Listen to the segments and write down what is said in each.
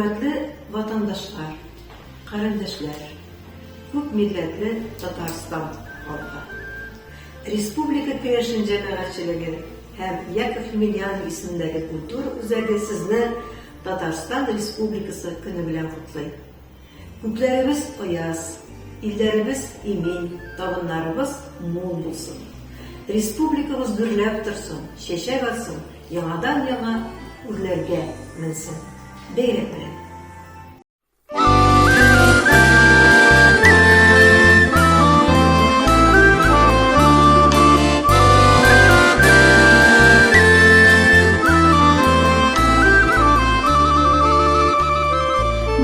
Hürmetli vatandaşlar, kardeşler, Türk milletli Tatarstan halkı. Respublika Perşin cemaatçiligi hem Yakov Milyan isimdagi kultur üzerinde sizni Tatarstan Respublikası günü bilen kutlayın. Köklerimiz oyaz, illerimiz emin, tavınlarımız mol bulsun. Respublikamız gürlep dursun, şeşe batsın, yanadan yana urlerge minsin. Beyrek bilen.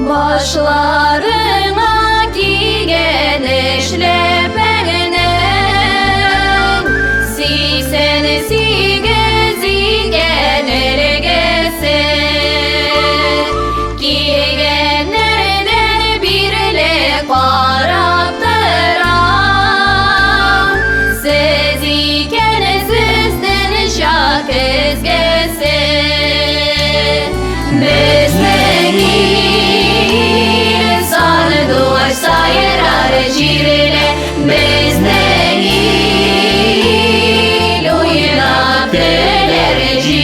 Başlarına giyen eşlepenen Siksen sigezingen elgese Giyenlerden birle karaptıran Seziken sizden şak ezgese Girele beznegil uyunak delercir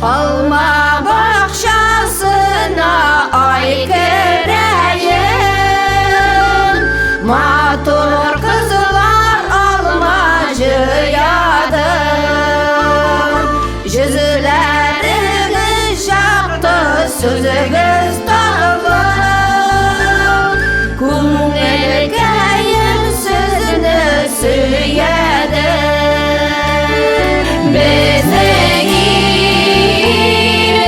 Alma bahçasına ay Matur kızlar almacıyadır Yüzleriniz yaktı sözünüz dağılır Kum erkeğin sözünü söyledir Beznegir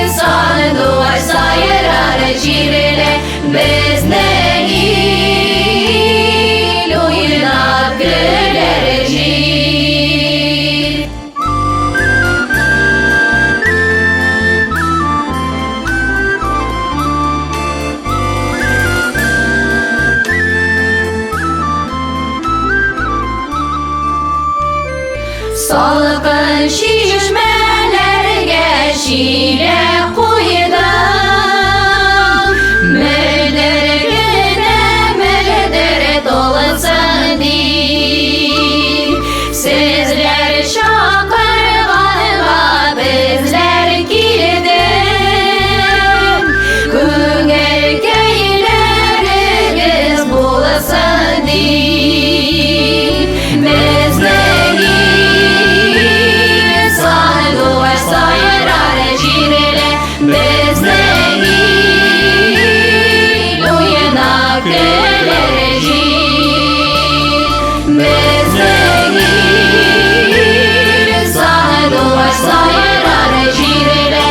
sandı ay sayırar cirele Beznegir Salgın şişmelerge şile koydum Meldere dolasın değil Sizler şakırganıma bizler gidin Gün erkekleriniz bulasın değil Beznegil uyunak delercir Beznegil sana duvar sayırar cirele